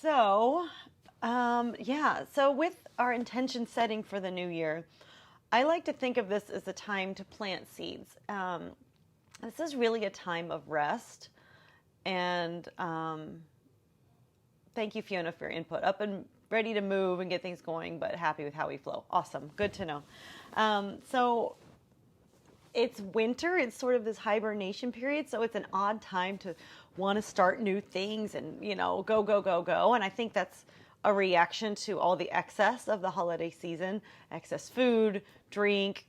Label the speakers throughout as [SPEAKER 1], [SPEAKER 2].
[SPEAKER 1] So, so with our intention setting for the new year, I like to think of this as a time to plant seeds. This is really a time of rest. And thank you, Fiona, for your input. Up and ready to move and get things going, but happy with how we flow. Awesome. Good to know. So it's winter. It's sort of this hibernation period. So it's an odd time to want to start new things and, go, go, go, go. And I think that's a reaction to all the excess of the holiday season, excess food, drink,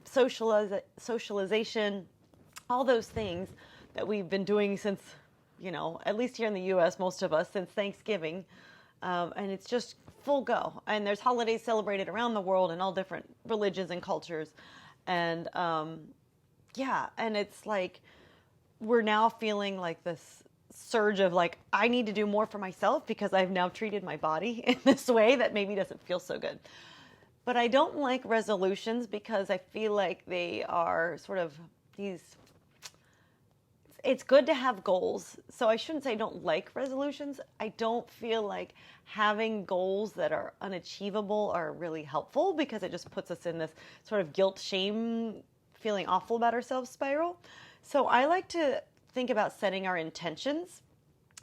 [SPEAKER 1] socialization, all those things that we've been doing since, at least here in the U.S., most of us, since Thanksgiving. And it's just full go. And there's holidays celebrated around the world in all different religions and cultures. And, and it's like we're now feeling like this surge of like, I need to do more for myself because I've now treated my body in this way that maybe doesn't feel so good. But I don't like resolutions because I feel like they are sort of these... It's good to have goals. So I shouldn't say I don't like resolutions. I don't feel like having goals that are unachievable are really helpful because it just puts us in this sort of guilt, shame, feeling awful about ourselves spiral. So I like to think about setting our intentions.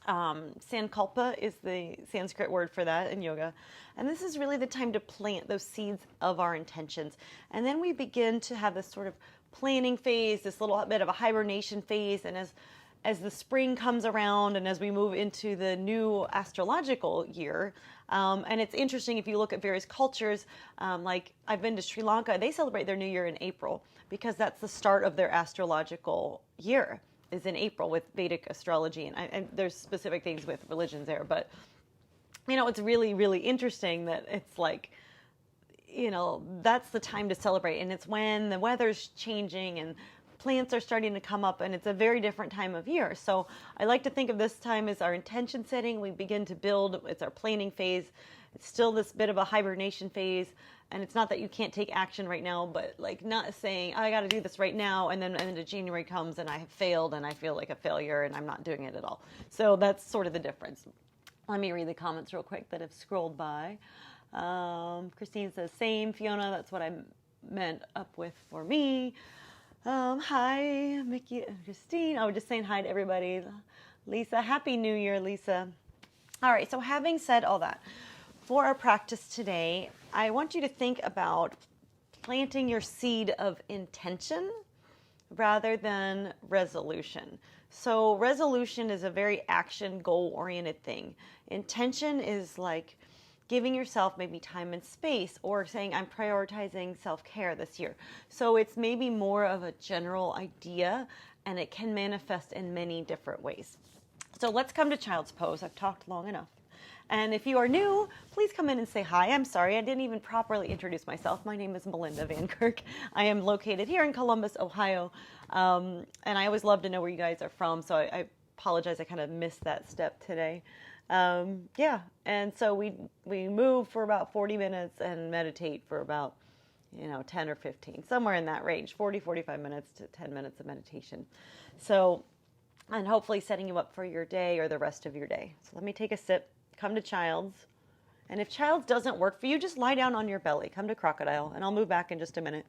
[SPEAKER 1] Sankalpa is the Sanskrit word for that in yoga. And this is really the time to plant those seeds of our intentions. And then we begin to have this sort of planning phase, this little bit of a hibernation phase. And as the spring comes around and as we move into the new astrological year, and it's interesting if you look at various cultures, like I've been to Sri Lanka, they celebrate their new year in April because that's the start of their astrological year is in April with Vedic astrology. And there's specific things with religions there, but it's really, really interesting that it's like, that's the time to celebrate. And it's when the weather's changing and plants are starting to come up and it's a very different time of year. So I like to think of this time as our intention setting. We begin to build. It's our planning phase. It's still this bit of a hibernation phase. And it's not that you can't take action right now, but like not saying, I got to do this right now. And then January comes and I have failed and I feel like a failure and I'm not doing it at all. So that's sort of the difference. Let me read the comments real quick that have scrolled by. Christine says, same, Fiona, that's what I meant up with for me. Hi, Mickey and Christine. I was just saying hi to everybody. Lisa, Happy New Year, Lisa. All right, so having said all that, for our practice today, I want you to think about planting your seed of intention rather than resolution. So resolution is a very action goal-oriented thing. Intention is like giving yourself maybe time and space or saying, I'm prioritizing self-care this year. So it's maybe more of a general idea and it can manifest in many different ways. So let's come to child's pose. I've talked long enough. And if you are new, please come in and say hi. I'm sorry, I didn't even properly introduce myself. My name is Melinda VanKirk. I am located here in Columbus, Ohio. And I always love to know where you guys are from. So I apologize, I kind of missed that step today. And so we move for about 40 minutes and meditate for about 10 or 15, somewhere in that range, 45 minutes to 10 minutes of meditation. So, and hopefully setting you up for your day or the rest of your day. So let me take a sip, come to child's. And if child's doesn't work for you, just lie down on your belly, come to crocodile, and I'll move back in just a minute.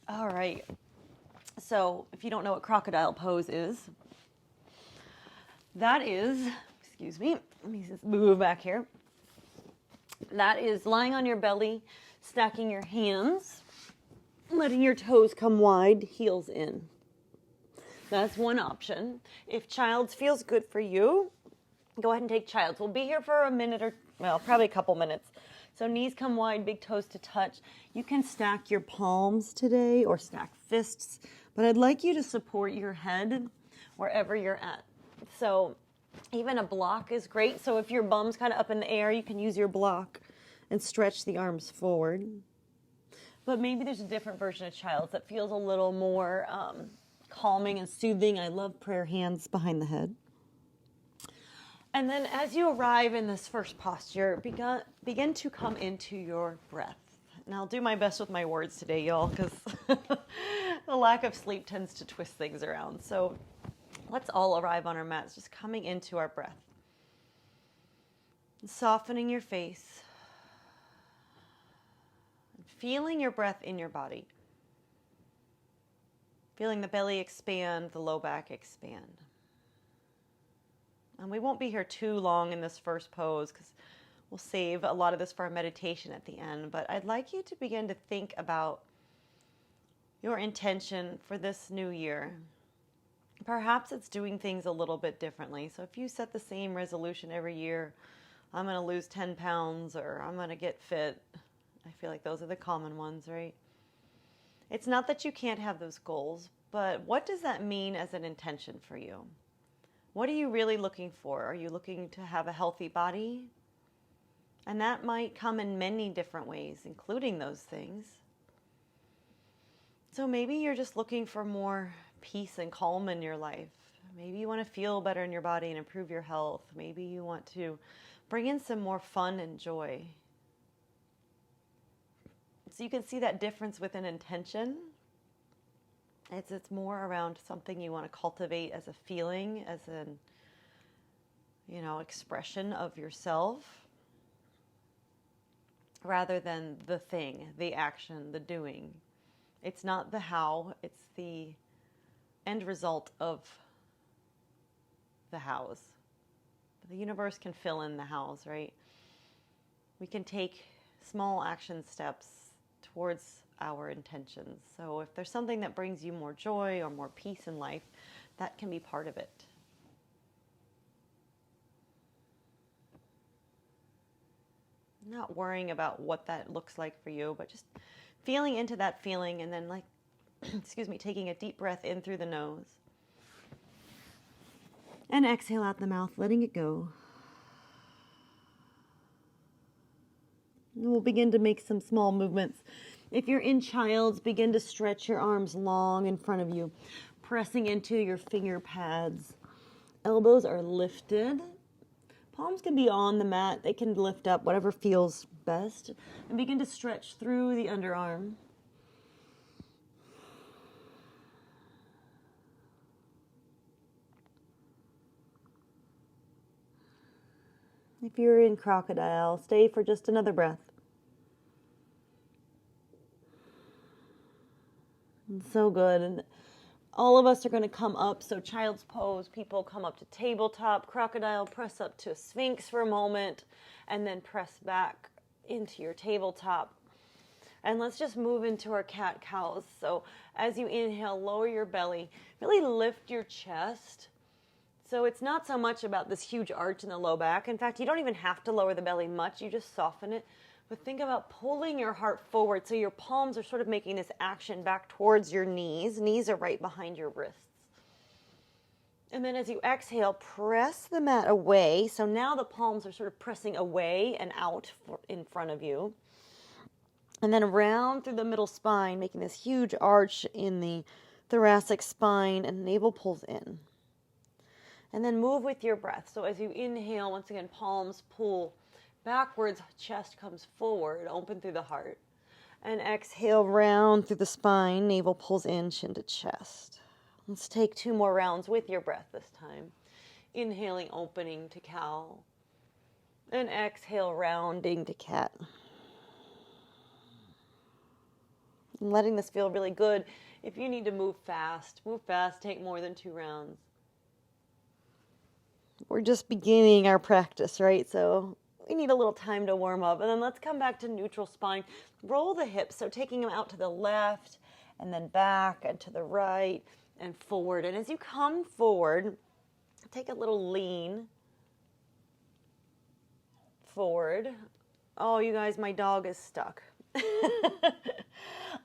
[SPEAKER 1] All right. So if you don't know what crocodile pose is, that is, excuse me, let me just move back here. That is lying on your belly, stacking your hands, letting your toes come wide, heels in. That's one option. If child's feels good for you, go ahead and take child's. We'll be here for a minute or, probably a couple minutes. So knees come wide, big toes to touch. You can stack your palms today or stack fists, but I'd like you to support your head wherever you're at. So even a block is great. So if your bum's kind of up in the air, you can use your block and stretch the arms forward. But maybe there's a different version of child's that feels a little more calming and soothing. I love prayer hands behind the head. And then as you arrive in this first posture, begin to come into your breath. And I'll do my best with my words today, y'all, because the lack of sleep tends to twist things around. So Let's all arrive on our mats, just coming into our breath. Softening your face. Feeling your breath in your body. Feeling the belly expand, the low back expand. And we won't be here too long in this first pose because we'll save a lot of this for our meditation at the end. But I'd like you to begin to think about your intention for this new year. Perhaps it's doing things a little bit differently. So if you set the same resolution every year, I'm going to lose 10 pounds or I'm going to get fit. I feel like those are the common ones, right? It's not that you can't have those goals, but what does that mean as an intention for you? What are you really looking for? Are you looking to have a healthy body? And that might come in many different ways, including those things. So maybe you're just looking for more peace and calm in your life. Maybe you want to feel better in your body and improve your health. Maybe you want to bring in some more fun and joy. So you can see that difference with an intention. It's more around something you want to cultivate as a feeling, as an, expression of yourself, rather than the thing, the action, the doing. It's not the how, it's the end result of the hows. The universe can fill in the hows, right? We can take small action steps towards our intentions. So if there's something that brings you more joy or more peace in life, that can be part of it. Not worrying about what that looks like for you, but just feeling into that feeling and then taking a deep breath in through the nose. And exhale out the mouth, letting it go. And we'll begin to make some small movements. If you're in child's, begin to stretch your arms long in front of you, pressing into your finger pads. Elbows are lifted. Palms can be on the mat. They can lift up, whatever feels best. And begin to stretch through the underarm. If you're in crocodile, stay for just another breath. And so good. And all of us are going to come up. So child's pose, people come up to tabletop. Crocodile, press up to sphinx for a moment. And then press back into your tabletop. And let's just move into our cat-cows. So as you inhale, lower your belly. Really lift your chest. So it's not so much about this huge arch in the low back. In fact, you don't even have to lower the belly much. You just soften it. But think about pulling your heart forward. So your palms are sort of making this action back towards your knees. Knees are right behind your wrists. And then as you exhale, press the mat away. So now the palms are sort of pressing away and out in front of you. And then round through the middle spine, making this huge arch in the thoracic spine, and navel pulls in. And then move with your breath. So as you inhale, once again, palms pull backwards, chest comes forward, open through the heart. And exhale, round through the spine, navel pulls in, chin to chest. Let's take 2 more rounds with your breath this time. Inhaling, opening to cow. And exhale, rounding to cat. And letting this feel really good. If you need to move fast, take more than 2 rounds. We're just beginning our practice, right? So we need a little time to warm up. And then let's come back to neutral spine. Roll the hips, so taking them out to the left and then back and to the right and forward. And as you come forward, take a little lean forward. Oh, you guys, my dog is stuck.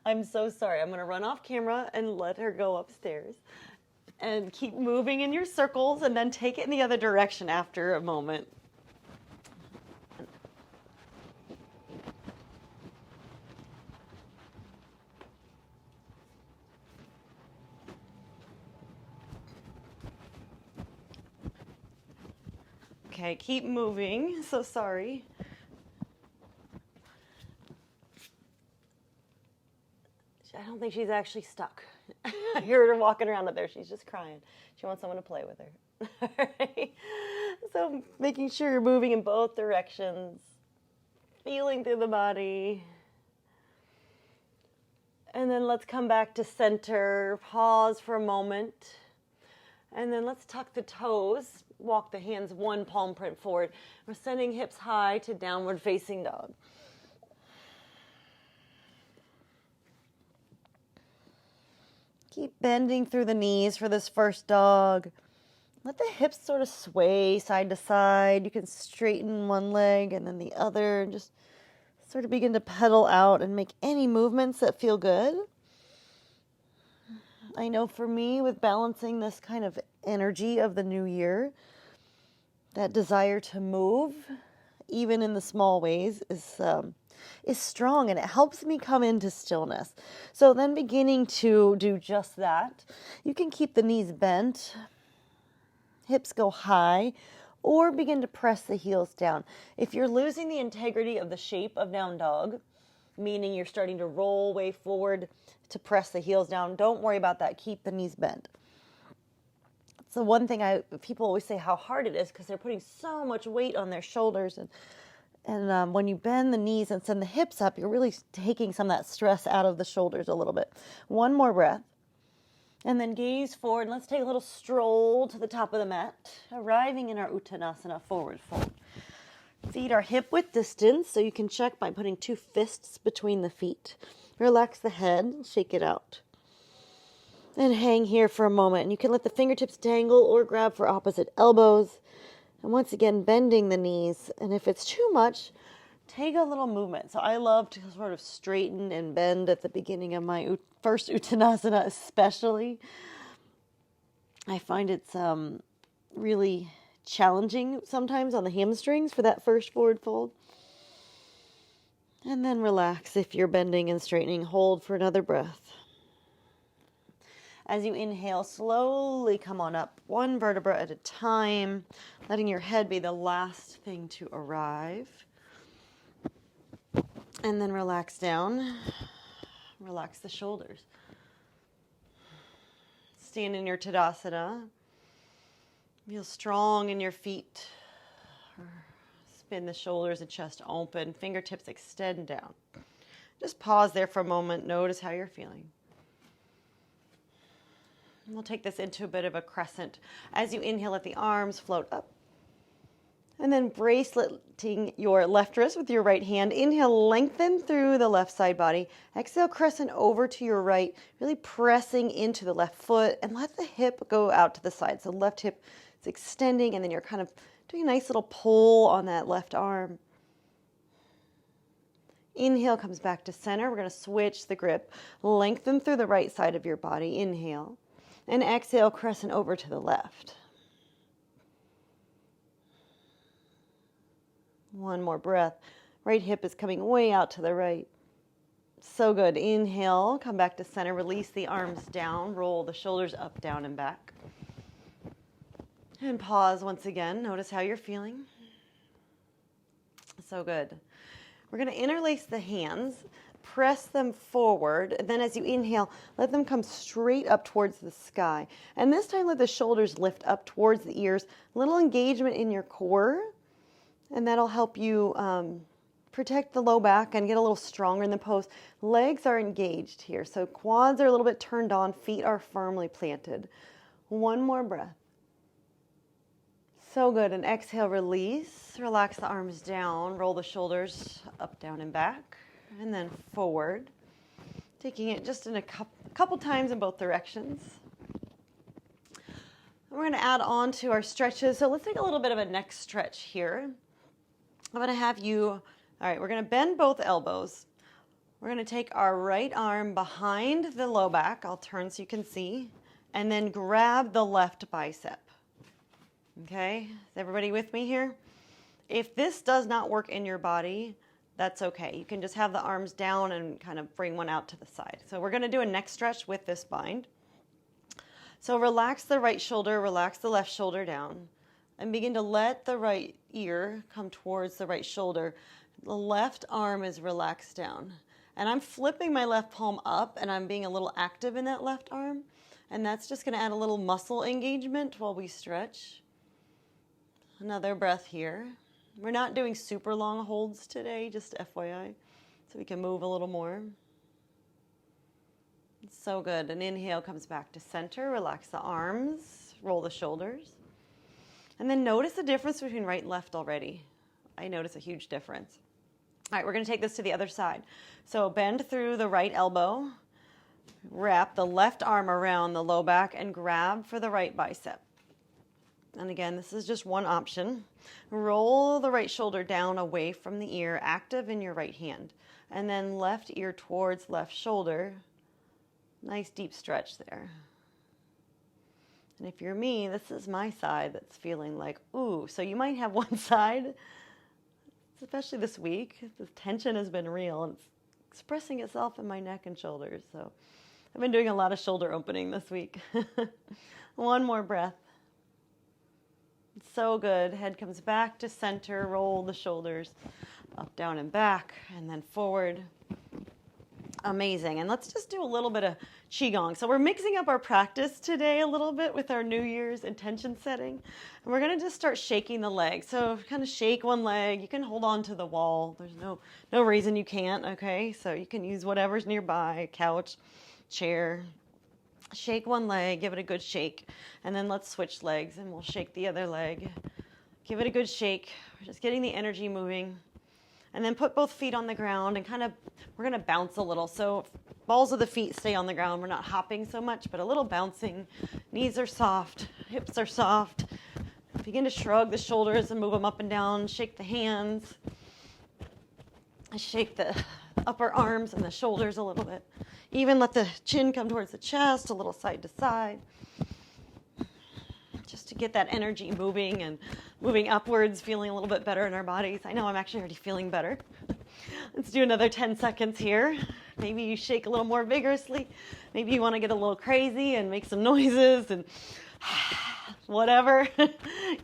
[SPEAKER 1] I'm so sorry. I'm going to run off camera and let her go upstairs. And keep moving in your circles and then take it in the other direction after a moment. Okay, keep moving. So sorry. I don't think think she's actually stuck. I heard her walking around up there. She's just crying. She wants someone to play with her. All right. So making sure you're moving in both directions, feeling through the body. And then let's come back to center. Pause for a moment. And then let's tuck the toes. Walk the hands one palm print forward. We're sending hips high to downward facing dog. Keep bending through the knees for this first dog. Let the hips sort of sway side to side. You can straighten one leg and then the other. And just sort of begin to pedal out and make any movements that feel good. I know for me, with balancing this kind of energy of the new year, that desire to move, even in the small ways, is strong, and it helps me come into stillness. So then beginning to do just that, you can keep the knees bent, hips go high, or begin to press the heels down. If you're losing the integrity of the shape of down dog, meaning you're starting to roll way forward to press the heels down, don't worry about that. Keep the knees bent. So one thing people always say how hard it is because they're putting so much weight on their shoulders, and when you bend the knees and send the hips up, you're really taking some of that stress out of the shoulders a little bit. One more breath. And then gaze forward. Let's take a little stroll to the top of the mat, arriving in our Uttanasana, forward fold. Feet are hip width distance, so you can check by putting 2 fists between the feet. Relax the head, shake it out. And hang here for a moment. And you can let the fingertips dangle or grab for opposite elbows. And once again, bending the knees. And if it's too much, take a little movement. So I love to sort of straighten and bend at the beginning of my first Uttanasana especially. I find it's really challenging sometimes on the hamstrings for that first forward fold. And then relax if you're bending and straightening. Hold for another breath. As you inhale, slowly come on up, one vertebra at a time, letting your head be the last thing to arrive. And then relax down. Relax the shoulders. Stand in your Tadasana. Feel strong in your feet. Spin the shoulders and chest open. Fingertips extend down. Just pause there for a moment. Notice how you're feeling. And we'll take this into a bit of a crescent. As you inhale, let the arms float up. And then braceleting your left wrist with your right hand. Inhale, lengthen through the left side body. Exhale, crescent over to your right, really pressing into the left foot. And let the hip go out to the side. So left hip is extending, and then you're kind of doing a nice little pull on that left arm. Inhale comes back to center. We're going to switch the grip. Lengthen through the right side of your body. Inhale. And exhale, crescent over to the left. One more breath. Right hip is coming way out to the right. So good. Inhale, come back to center. Release the arms down. Roll the shoulders up, down, and back. And pause once again. Notice how you're feeling. So good. We're going to interlace the hands. Press them forward, and then as you inhale, let them come straight up towards the sky. And this time, let the shoulders lift up towards the ears. A little engagement in your core, and that'll help you protect the low back and get a little stronger in the pose. Legs are engaged here, so quads are a little bit turned on, feet are firmly planted. One more breath. So good. And exhale, release. Relax the arms down, roll the shoulders up, down, and back. And then forward, taking it just in a couple times in both directions. We're going to add on to our stretches. So let's take a little bit of a neck stretch here. I'm going to have you, all right, we're going to bend both elbows. We're going to take our right arm behind the low back. I'll turn so you can see. And then grab the left bicep. Okay, is everybody with me here? If this does not work in your body, that's okay. You can just have the arms down and kind of bring one out to the side. So we're going to do a neck stretch with this bind. So relax the right shoulder, relax the left shoulder down, and begin to let the right ear come towards the right shoulder. The left arm is relaxed down. And I'm flipping my left palm up, and I'm being a little active in that left arm. And that's just going to add a little muscle engagement while we stretch. Another breath here. We're not doing super long holds today, just FYI, so we can move a little more. It's so good. An inhale comes back to center. Relax the arms. Roll the shoulders. And then notice the difference between right and left already. I notice a huge difference. All right, we're going to take this to the other side. So bend through the right elbow. Wrap the left arm around the low back and grab for the right bicep. And again, this is just one option. Roll the right shoulder down away from the ear, active in your right hand. And then left ear towards left shoulder. Nice deep stretch there. And if you're me, this is my side that's feeling like, ooh. So you might have one side, especially this week, the tension has been real and it's expressing itself in my neck and shoulders. So I've been doing a lot of shoulder opening this week. One more breath. It's so good. Head comes back to center. Roll the shoulders up, down, and back, and then forward. Amazing. And let's just do a little bit of Qigong. So we're mixing up our practice today a little bit with our New Year's intention setting. And we're going to just start shaking the legs. So kind of shake one leg. You can hold on to the wall. There's no reason you can't, okay? So you can use whatever's nearby, couch, chair. Shake one leg, give it a good shake. And then let's switch legs and we'll shake the other leg. Give it a good shake. We're just getting the energy moving. And then put both feet on the ground and we're going to bounce a little. So balls of the feet stay on the ground. We're not hopping so much, but a little bouncing. Knees are soft. Hips are soft. Begin to shrug the shoulders and move them up and down. Shake the hands. Shake the upper arms and the shoulders a little bit. Even let the chin come towards the chest, a little side to side. Just to get that energy moving and moving upwards, feeling a little bit better in our bodies. I know I'm actually already feeling better. Let's do another 10 seconds here. Maybe you shake a little more vigorously. Maybe you want to get a little crazy and make some noises and whatever.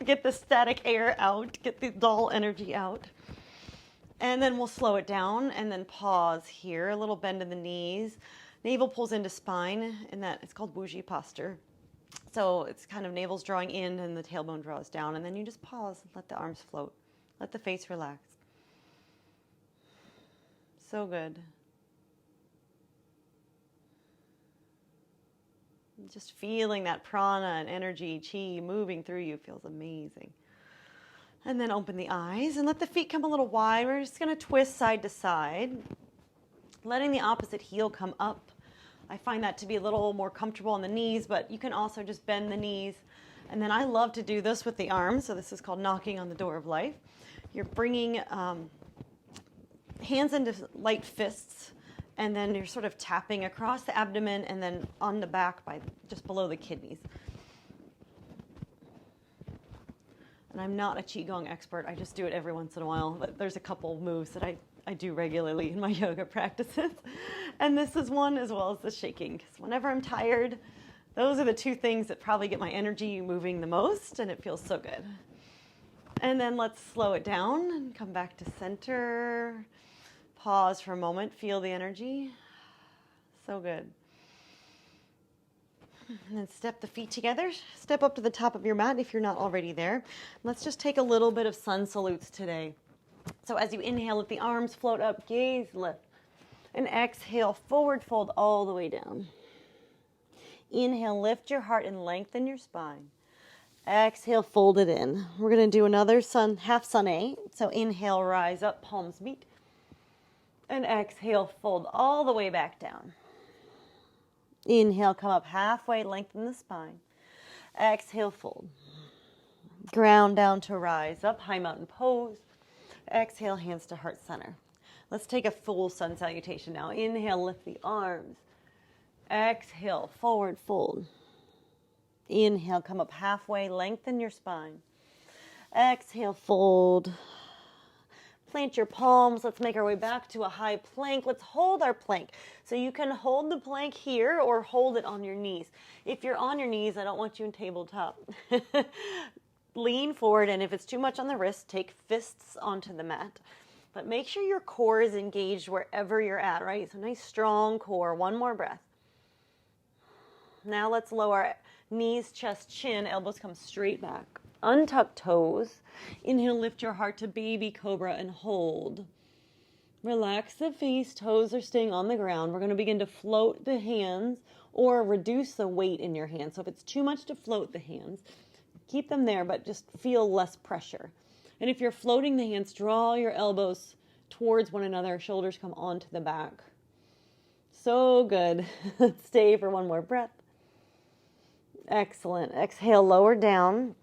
[SPEAKER 1] Get the static air out, get the dull energy out. And then we'll slow it down and then pause here. A little bend in the knees. Navel pulls into spine, and that it's called Wuji posture. So it's kind of navel's drawing in and the tailbone draws down. And then you just pause and let the arms float. Let the face relax. So good. Just feeling that prana and energy, chi moving through you feels amazing. And then open the eyes and let the feet come a little wide. We're just going to twist side to side, letting the opposite heel come up. I find that to be a little more comfortable on the knees, but you can also just bend the knees. And then I love to do this with the arms. So this is called knocking on the door of life. You're bringing hands into light fists, and then you're sort of tapping across the abdomen and then on the back by just below the kidneys. And I'm not a Qigong expert. I just do it every once in a while. But there's a couple moves that I do regularly in my yoga practices. And this is one as well as the shaking. Because whenever I'm tired, those are the two things that probably get my energy moving the most, and it feels so good. And then let's slow it down and come back to center. Pause for a moment. Feel the energy. So good. And then step the feet together. Step up to the top of your mat if you're not already there. Let's just take a little bit of sun salutes today. So as you inhale, let the arms float up, gaze lift. And exhale, forward fold all the way down. Inhale, lift your heart and lengthen your spine. Exhale, fold it in. We're going to do another half sun A. So inhale, rise up, palms meet. And exhale, fold all the way back down. Inhale, come up halfway, lengthen the spine. Exhale, fold. Ground down to rise up, high mountain pose. Exhale, hands to heart center. Let's take a full sun salutation now. Inhale, lift the arms. Exhale, forward fold. Inhale, come up halfway, lengthen your spine. Exhale, fold. Plant your palms. Let's make our way back to a high plank. Let's hold our plank. So you can hold the plank here or hold it on your knees. If you're on your knees, I don't want you in tabletop. Lean forward, and if it's too much on the wrist, take fists onto the mat. But make sure your core is engaged wherever you're at, right? So nice strong core. One more breath. Now let's lower knees, chest, chin, elbows come straight back. Untuck toes. Inhale, lift your heart to baby cobra and hold. Relax the face, toes are staying on the ground. We're going to begin to float the hands or reduce the weight in your hands. So if it's too much to float the hands, keep them there, but just feel less pressure. And if you're floating the hands, draw your elbows towards one another, shoulders come onto the back. So good. Stay for one more breath. Excellent. Exhale, lower down.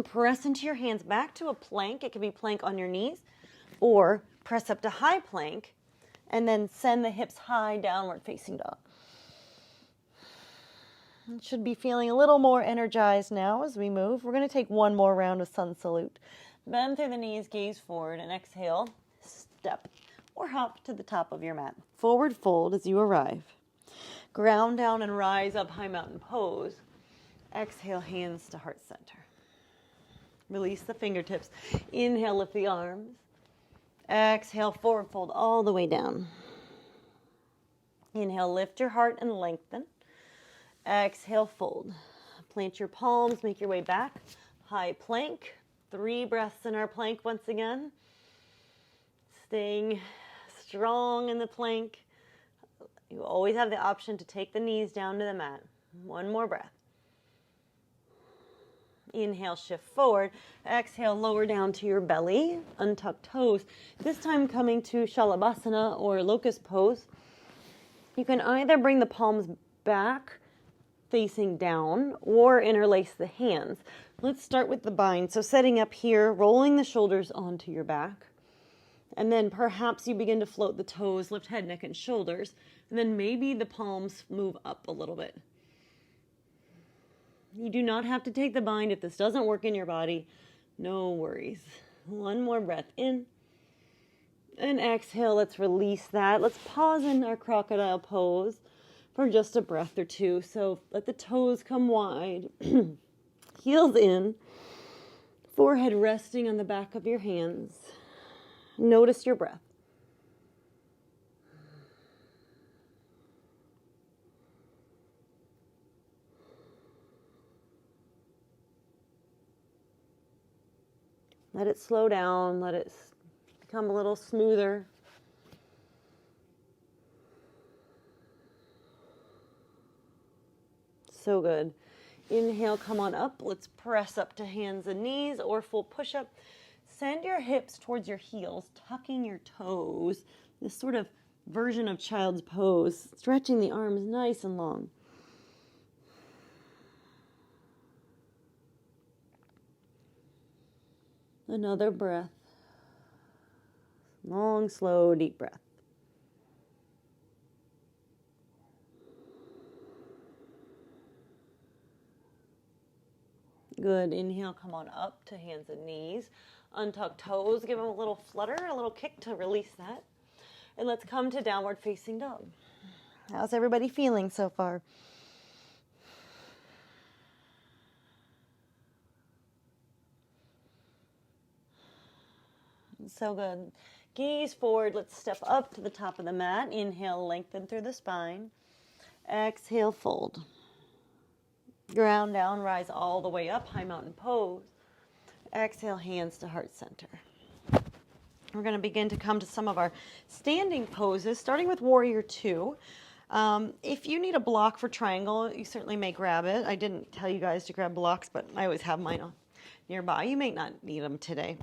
[SPEAKER 1] Press into your hands back to a plank. It can be plank on your knees or press up to high plank and then send the hips high, downward facing dog. You should be feeling a little more energized now as we move. We're going to take one more round of sun salute. Bend through the knees, gaze forward, and exhale, step or hop to the top of your mat. Forward fold as you arrive. Ground down and rise up, high mountain pose. Exhale, hands to heart center. Release the fingertips. Inhale, lift the arms. Exhale, forward fold all the way down. Inhale, lift your heart and lengthen. Exhale, fold. Plant your palms, make your way back. High plank. 3 breaths in our plank once again. Staying strong in the plank. You always have the option to take the knees down to the mat. One more breath. Inhale, shift forward. Exhale, lower down to your belly. Untuck toes. This time coming to Shalabhasana or locust pose. You can either bring the palms back facing down or interlace the hands. Let's start with the bind. So setting up here, rolling the shoulders onto your back. And then perhaps you begin to float the toes, lift head, neck, and shoulders. And then maybe the palms move up a little bit. You do not have to take the bind if this doesn't work in your body. No worries. One more breath in. And exhale, let's release that. Let's pause in our crocodile pose for just a breath or two. So let the toes come wide. Heels in. Forehead resting on the back of your hands. Notice your breath. Let it slow down. Let it become a little smoother. So good. Inhale, come on up. Let's press up to hands and knees or full push-up. Send your hips towards your heels, tucking your toes. This sort of version of child's pose, stretching the arms nice and long. Another breath. Long, slow, deep breath. Good. Inhale, come on up to hands and knees. Untuck toes. Give them a little flutter, a little kick to release that. And let's come to downward facing dog. How's everybody feeling so far? So good. Gaze forward. Let's step up to the top of the mat. Inhale, lengthen through the spine. Exhale, fold. Ground down, rise all the way up, high mountain pose. Exhale, hands to heart center. We're going to begin to come to some of our standing poses, starting with Warrior 2. If you need a block for triangle, you certainly may grab it. I didn't tell you guys to grab blocks, but I always have mine on nearby. You may not need them today.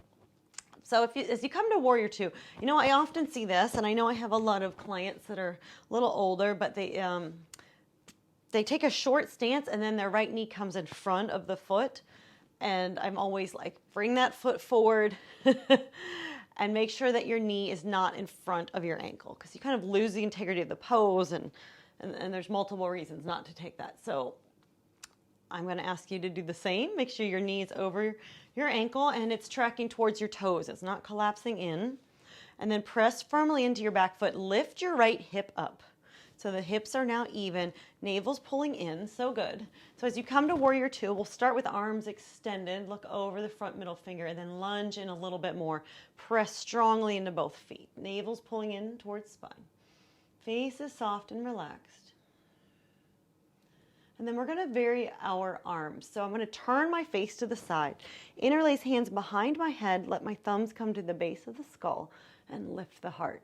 [SPEAKER 1] So as you come to Warrior 2, you know, I often see this, and I know I have a lot of clients that are a little older, but they take a short stance and then their right knee comes in front of the foot. And I'm always like, bring that foot forward and make sure that your knee is not in front of your ankle, because you kind of lose the integrity of the pose, and there's multiple reasons not to take that. So I'm going to ask you to do the same. Make sure your knee is over your ankle and it's tracking towards your toes. It's not collapsing in. And then press firmly into your back foot. Lift your right hip up. So the hips are now even, navel's pulling in, so good. So as you come to warrior two, we'll start with arms extended, look over the front middle finger, and then lunge in a little bit more. Press strongly into both feet. Navel's pulling in towards spine. Face is soft and relaxed. And then we're going to vary our arms. So I'm going to turn my face to the side, interlace hands behind my head, let my thumbs come to the base of the skull, and lift the heart.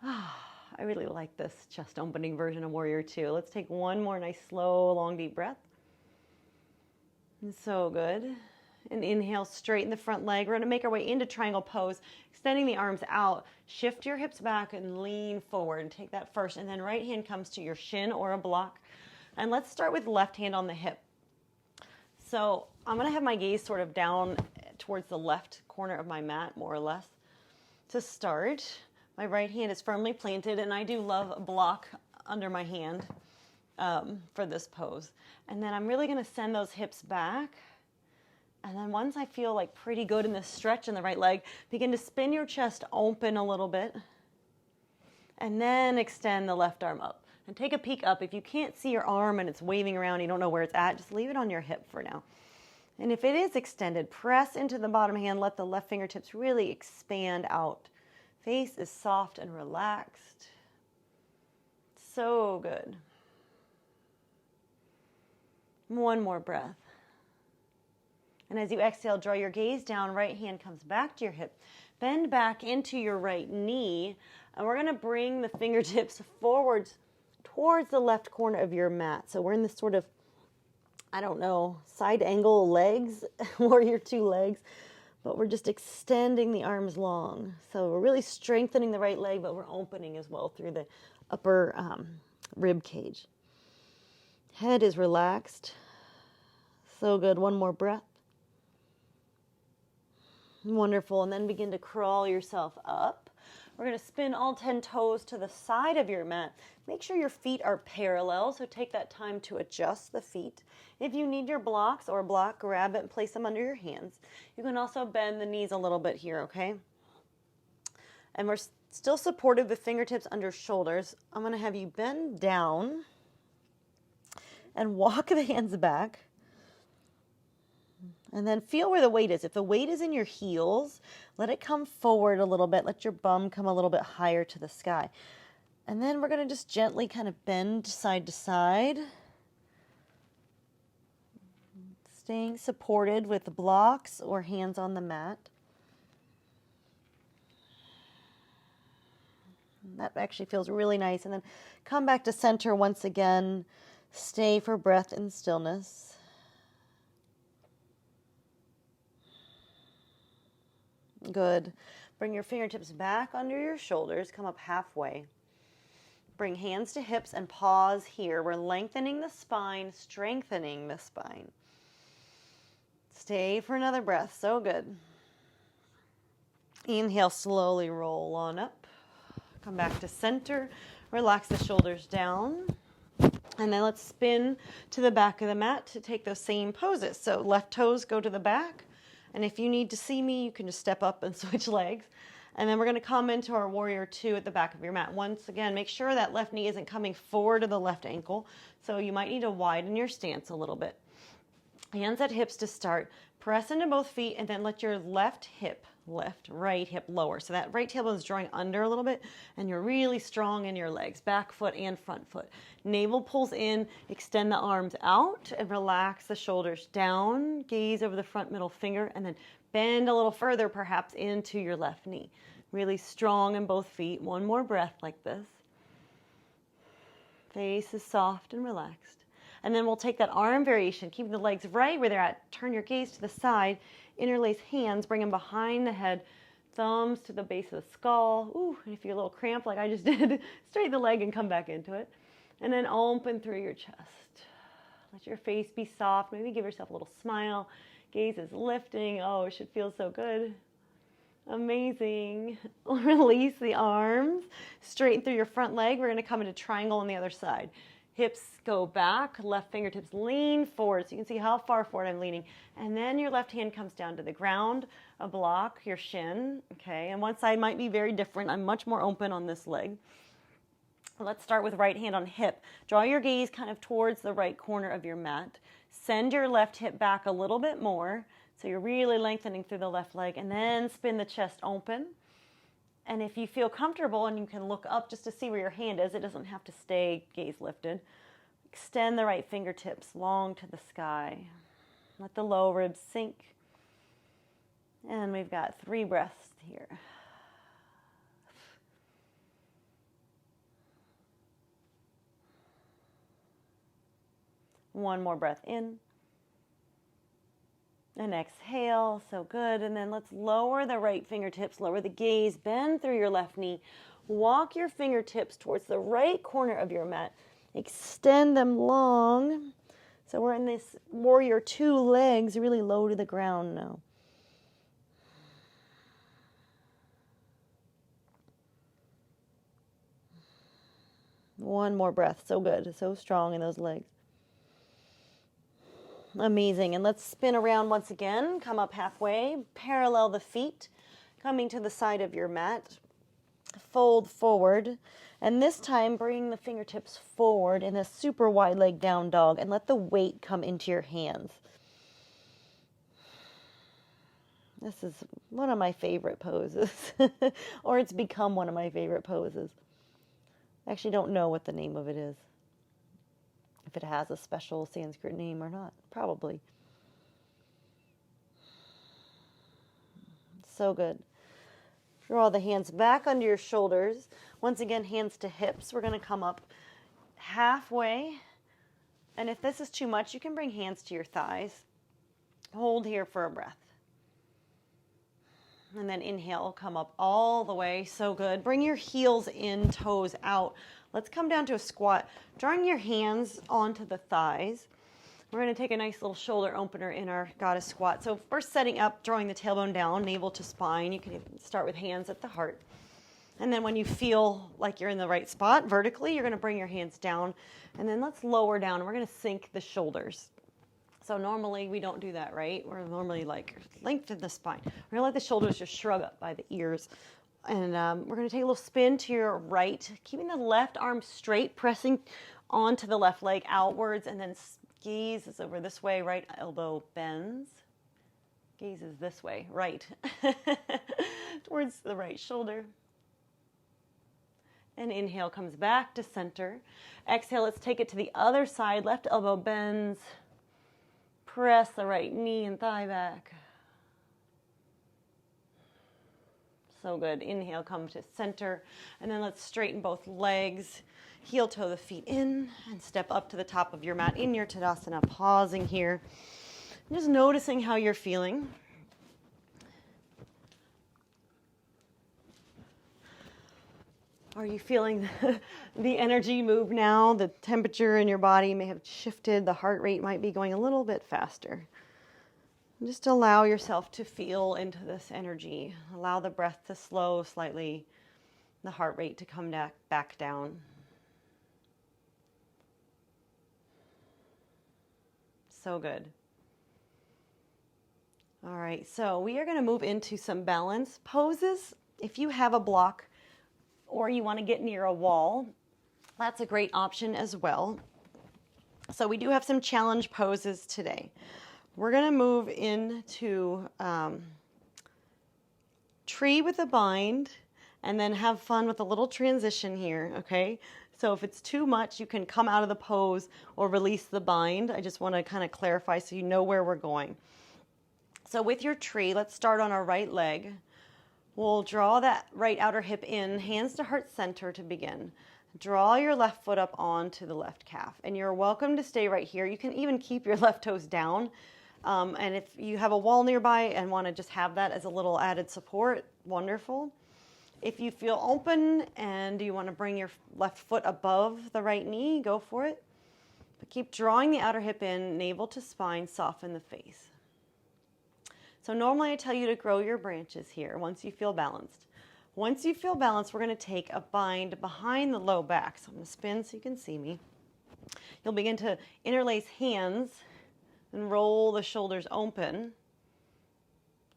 [SPEAKER 1] I really like this chest opening version of Warrior Two. Let's take one more nice, slow, long, deep breath. And so good. And inhale, straighten the front leg. We're going to make our way into triangle pose, extending the arms out. Shift your hips back and lean forward. Take that first. And then right hand comes to your shin or a block. And let's start with left hand on the hip. So I'm going to have my gaze sort of down towards the left corner of my mat, more or less. To start, my right hand is firmly planted, and I do love a block under my hand for this pose. And then I'm really going to send those hips back. And then once I feel like pretty good in this stretch in the right leg, begin to spin your chest open a little bit. And then extend the left arm up. And take a peek up. If you can't see your arm and it's waving around, you don't know where it's at, just leave it on your hip for now. And if it is extended, press into the bottom hand, let the left fingertips really expand out. Face is soft and relaxed. So good. One more breath. And as you exhale, draw your gaze down, right hand comes back to your hip. Bend back into your right knee, and we're going to bring the fingertips forwards towards the left corner of your mat. So we're in this sort of, I don't know, side angle legs, warrior two legs. But we're just extending the arms long. So we're really strengthening the right leg, but we're opening as well through the upper rib cage. Head is relaxed. So good. One more breath. Wonderful. And then begin to crawl yourself up. We're going to spin all 10 toes to the side of your mat. Make sure your feet are parallel, so take that time to adjust the feet. If you need your blocks or a block, grab it and place them under your hands. You can also bend the knees a little bit here, okay? And we're still supported with fingertips under shoulders. I'm going to have you bend down and walk the hands back. And then feel where the weight is. If the weight is in your heels, let it come forward a little bit. Let your bum come a little bit higher to the sky. And then we're going to just gently kind of bend side to side. Staying supported with blocks or hands on the mat. That actually feels really nice. And then come back to center once again. Stay for breath and stillness. Good. Bring your fingertips back under your shoulders. Come up halfway. Bring hands to hips and pause here. We're lengthening the spine, strengthening the spine. Stay for another breath. So good. Inhale, slowly roll on up. Come back to center. Relax the shoulders down. And then let's spin to the back of the mat to take those same poses. So left toes go to the back. And if you need to see me, you can just step up and switch legs. And then we're going to come into our warrior two at the back of your mat. Once again, make sure that left knee isn't coming forward to the left ankle. So you might need to widen your stance a little bit. Hands at hips to start. Press into both feet and then let your left hip lift, right hip lower. So that right tailbone is drawing under a little bit and you're really strong in your legs, back foot and front foot. Navel pulls in, extend the arms out and relax the shoulders down, gaze over the front middle finger and then bend a little further perhaps into your left knee. Really strong in both feet. One more breath like this. Face is soft and relaxed. And then we'll take that arm variation, keeping the legs right where they're at. Turn your gaze to the side, interlace hands, bring them behind the head, thumbs to the base of the skull. Ooh, and if you're a little cramped like I just did, straighten the leg and come back into it. And then open through your chest. Let your face be soft. Maybe give yourself a little smile. Gaze is lifting. Oh, it should feel so good. Amazing. Release the arms. Straighten through your front leg. We're going to come into triangle on the other side. Hips go back, left fingertips lean forward. So you can see how far forward I'm leaning. And then your left hand comes down to the ground, a block, your shin. Okay, and one side might be very different. I'm much more open on this leg. Let's start with right hand on hip. Draw your gaze kind of towards the right corner of your mat. Send your left hip back a little bit more, so you're really lengthening through the left leg, and then spin the chest open. And if you feel comfortable and you can look up just to see where your hand is, it doesn't have to stay gaze lifted. Extend the right fingertips long to the sky. Let the low ribs sink. And we've got 3 breaths here. One more breath in. And exhale, so good. And then let's lower the right fingertips, lower the gaze, bend through your left knee. Walk your fingertips towards the right corner of your mat. Extend them long. So we're in this warrior 2, legs really low to the ground now. One more breath, so good, so strong in those legs. Amazing. And let's spin around once again. Come up halfway, parallel the feet, coming to the side of your mat. Fold forward. And this time, bring the fingertips forward in a super wide leg down dog and let the weight come into your hands. This is one of my favorite poses, or it's become one of my favorite poses. I actually don't know what the name of it is. If it has a special Sanskrit name or not, probably. So good. Draw the hands back under your shoulders. Once again, hands to hips. We're going to come up halfway. And if this is too much, you can bring hands to your thighs. Hold here for a breath. And then inhale, come up all the way. So good. Bring your heels in, toes out. Let's come down to a squat. Drawing your hands onto the thighs. We're going to take a nice little shoulder opener in our goddess squat. So first setting up, drawing the tailbone down, navel to spine. You can start with hands at the heart. And then when you feel like you're in the right spot vertically, you're going to bring your hands down. And then let's lower down. We're going to sink the shoulders. So normally we don't do that, right? We're normally like lengthen the spine. We're going to let the shoulders just shrug up by the ears. And we're going to take a little spin to your right, keeping the left arm straight, pressing onto the left leg outwards, and then gaze is over this way, right elbow bends. Gaze is this way, right, towards the right shoulder. And inhale comes back to center. Exhale, let's take it to the other side. Left elbow bends. Press the right knee and thigh back. So good. Inhale, come to center. And then let's straighten both legs. Heel toe the feet in and step up to the top of your mat in your Tadasana. Pausing here. Just noticing how you're feeling. Are you feeling the energy move now? The temperature in your body may have shifted. The heart rate might be going a little bit faster. Just allow yourself to feel into this energy. Allow the breath to slow slightly, the heart rate to come back down. So good. All right, so we are going to move into some balance poses. If you have a block or you want to get near a wall, that's a great option as well. So we do have some challenge poses today. We're going to move into tree with a bind and then have fun with a little transition here, okay? So if it's too much, you can come out of the pose or release the bind. I just want to kind of clarify so you know where we're going. So with your tree, let's start on our right leg. We'll draw that right outer hip in, hands to heart center to begin. Draw your left foot up onto the left calf. And you're welcome to stay right here. You can even keep your left toes down. And if you have a wall nearby and want to just have that as a little added support, wonderful. If you feel open and you want to bring your left foot above the right knee, go for it. But keep drawing the outer hip in, navel to spine, soften the face. So normally I tell you to grow your branches here once you feel balanced. Once you feel balanced, we're going to take a bind behind the low back. So I'm going to spin so you can see me. You'll begin to interlace hands and roll the shoulders open.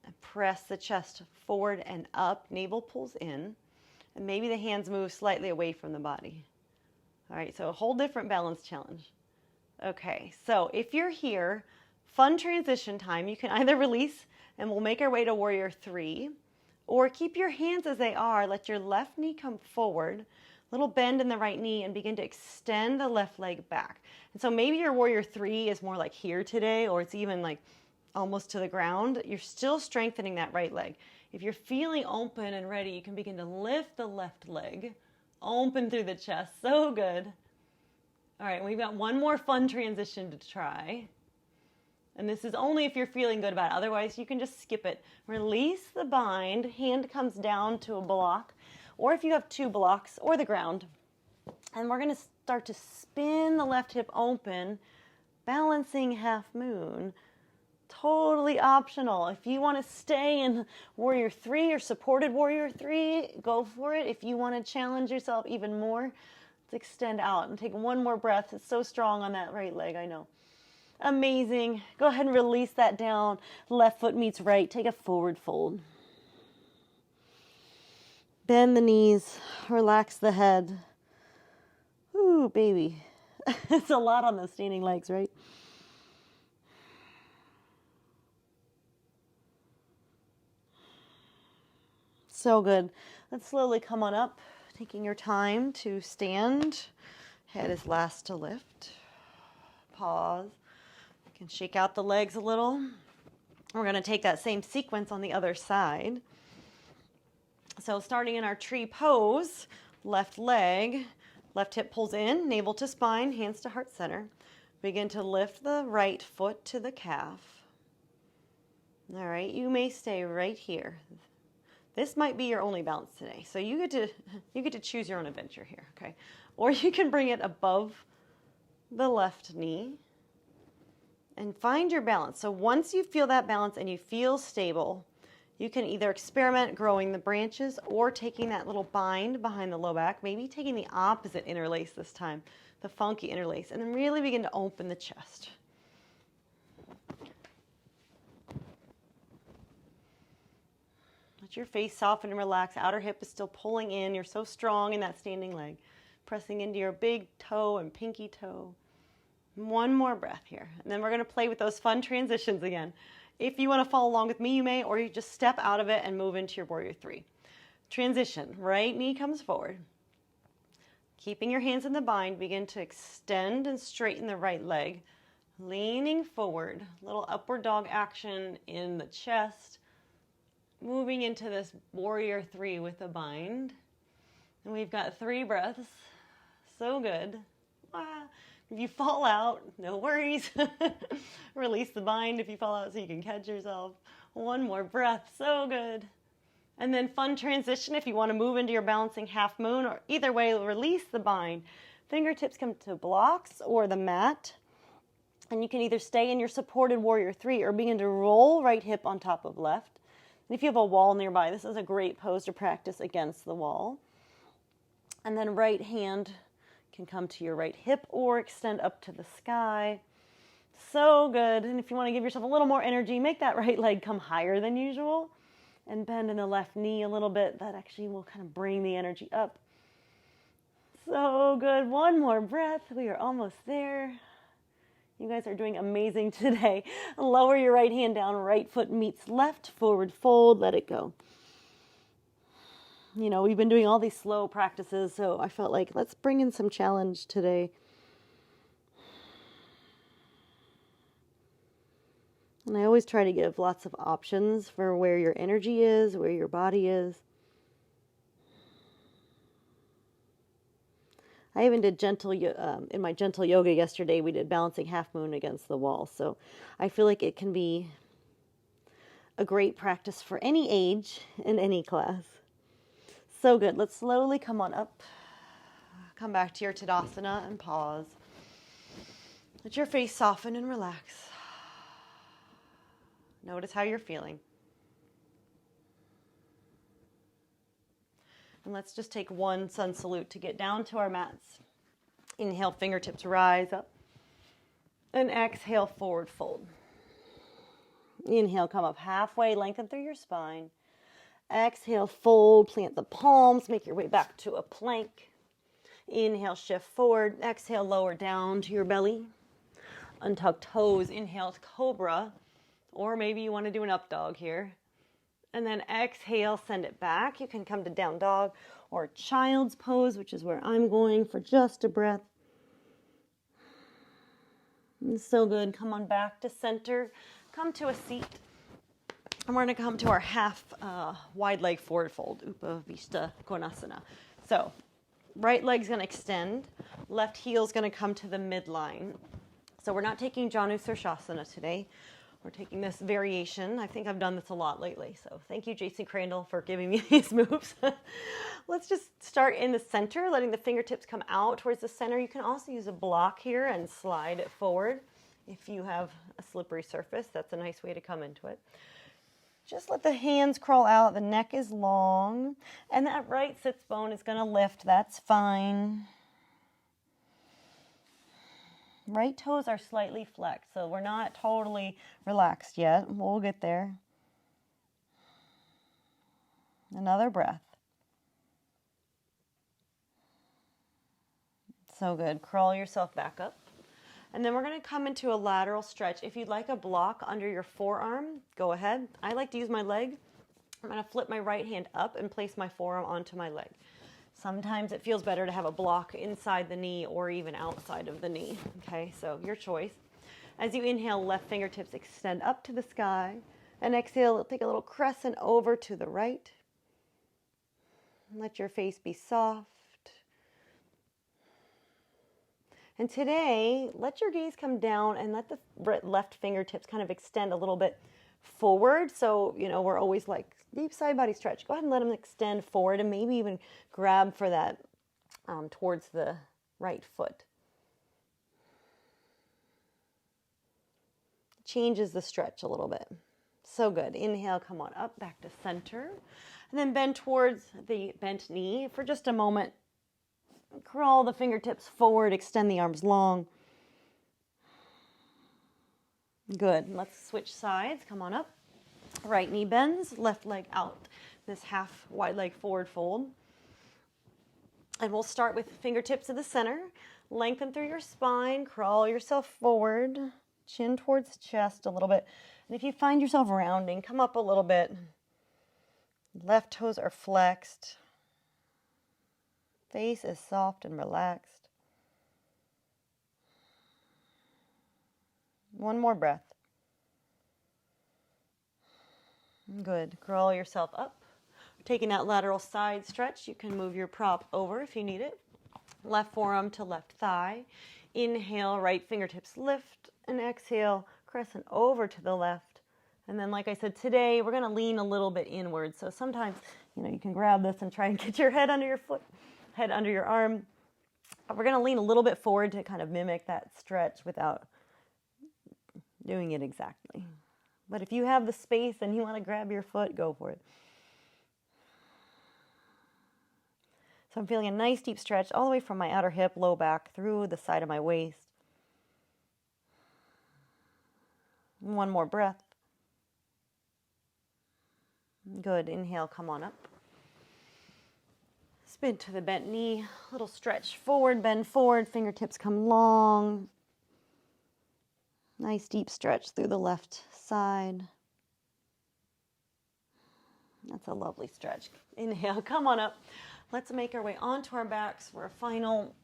[SPEAKER 1] And press the chest forward and up. Navel pulls in. And maybe the hands move slightly away from the body. All right, so a whole different balance challenge. Okay, so if you're here, fun transition time, you can either release and we'll make our way to warrior 3, or keep your hands as they are, let your left knee come forward, little bend in the right knee, and begin to extend the left leg back. And so maybe your warrior 3 is more like here today, or it's even like almost to the ground. You're still strengthening that right leg. If you're feeling open and ready, you can begin to lift the left leg, open through the chest. So good. All right, we've got one more fun transition to try. And this is only if you're feeling good about it. Otherwise, you can just skip it. Release the bind. Hand comes down to a block, or if you have 2 blocks, or the ground. And we're going to start to spin the left hip open, balancing half moon. Totally optional. If you want to stay in warrior 3 or supported warrior 3, go for it. If you want to challenge yourself even more, let's extend out and take one more breath. It's so strong on that right leg, I know. Amazing. Go ahead and release that down. Left foot meets right. Take a forward fold. Bend the knees. Relax the head. Ooh, baby. It's a lot on those standing legs, right? So good. Let's slowly come on up, taking your time to stand. Head is last to lift. Pause. You can shake out the legs a little. We're going to take that same sequence on the other side. So starting in our tree pose, left leg, left hip pulls in, navel to spine, hands to heart center. Begin to lift the right foot to the calf. All right, you may stay right here. This might be your only balance today. So you get to choose your own adventure here, okay? Or you can bring it above the left knee and find your balance. So once you feel that balance and you feel stable, you can either experiment growing the branches or taking that little bind behind the low back, maybe taking the opposite interlace this time, the funky interlace, and then really begin to open the chest. Let your face soften and relax. Outer hip is still pulling in. You're so strong in that standing leg. Pressing into your big toe and pinky toe. One more breath here. And then we're going to play with those fun transitions again. If you want to follow along with me, you may, or you just step out of it and move into your warrior 3. Transition. Right knee comes forward. Keeping your hands in the bind, begin to extend and straighten the right leg. Leaning forward. Little upward dog action in the chest. Moving into this warrior 3 with a bind. And we've got 3 breaths. So good. If you fall out, no worries. Release the bind if you fall out so you can catch yourself. One more breath. So good. And then fun transition if you want to move into your balancing half moon, or either way, release the bind. Fingertips come to blocks or the mat. And you can either stay in your supported warrior 3 or begin to roll right hip on top of left. And if you have a wall nearby, this is a great pose to practice against the wall. And then right hand can come to your right hip or extend up to the sky. So good. And if you want to give yourself a little more energy, make that right leg come higher than usual and bend in the left knee a little bit. That actually will kind of bring the energy up. So good. One more breath. We are almost there. You guys are doing amazing today. Lower your right hand down, right foot meets left, forward fold, let it go. You know, we've been doing all these slow practices, so I felt like let's bring in some challenge today. And I always try to give lots of options for where your energy is, where your body is. I even did in my gentle yoga yesterday, we did balancing half moon against the wall. So I feel like it can be a great practice for any age in any class. So good. Let's slowly come on up. Come back to your Tadasana and pause. Let your face soften and relax. Notice how you're feeling. And let's just take one sun salute to get down to our mats. Inhale, fingertips rise up. And exhale, forward fold. Inhale, come up halfway, lengthen through your spine. Exhale, fold, plant the palms, make your way back to a plank. Inhale, shift forward. Exhale, lower down to your belly. Untuck toes. Inhale, cobra. Or maybe you want to do an up dog here. And then exhale, send it back. You can come to down dog or child's pose, which is where I'm going for just a breath. So good. Come on back to center. Come to a seat. And we're going to come to our half wide leg forward fold, Upavishta Konasana. So right leg's going to extend. Left heel's going to come to the midline. So we're not taking Janu Sirsasana today. We're taking this variation. I think I've done this a lot lately. So thank you, Jason Crandall, for giving me these moves. Let's just start in the center, letting the fingertips come out towards the center. You can also use a block here and slide it forward. If you have a slippery surface, that's a nice way to come into it. Just let the hands crawl out. The neck is long. And that right sits bone is going to lift. That's fine. Right toes are slightly flexed, so we're not totally relaxed yet. We'll get there. Another breath. So good. Crawl yourself back up. And then we're going to come into a lateral stretch. If you'd like a block under your forearm, go ahead. I like to use my leg. I'm going to flip my right hand up and place my forearm onto my leg. Sometimes it feels better to have a block inside the knee or even outside of the knee. Okay, so your choice. As you inhale, left fingertips extend up to the sky. And exhale, take a little crescent over to the right. Let your face be soft. And today, let your gaze come down and let the left fingertips kind of extend a little bit forward. So, we're always like deep side body stretch. Go ahead and let them extend forward and maybe even grab for that towards the right foot. Changes the stretch a little bit. So good. Inhale, come on up, back to center. And then bend towards the bent knee for just a moment. Crawl the fingertips forward, extend the arms long. Good. Let's switch sides. Come on up. Right knee bends, left leg out. This half wide leg forward fold. And we'll start with fingertips to the center. Lengthen through your spine. Crawl yourself forward. Chin towards chest a little bit. And if you find yourself rounding, come up a little bit. Left toes are flexed. Face is soft and relaxed. One more breath. Good. Crawl yourself up. Taking that lateral side stretch, you can move your prop over if you need it. Left forearm to left thigh. Inhale, right fingertips lift, and exhale, crescent over to the left. And then, like I said, today we're going to lean a little bit inward. So sometimes, you can grab this and try and get your head under your foot, head under your arm. We're going to lean a little bit forward to kind of mimic that stretch without doing it exactly. But if you have the space and you want to grab your foot, go for it. So I'm feeling a nice deep stretch all the way from my outer hip, low back, through the side of my waist. One more breath. Good. Inhale, come on up. Spin to the bent knee. Little stretch forward, bend forward, fingertips come long. Nice deep stretch through the left side. That's a lovely stretch. Inhale, come on up. Let's make our way onto our backs for a final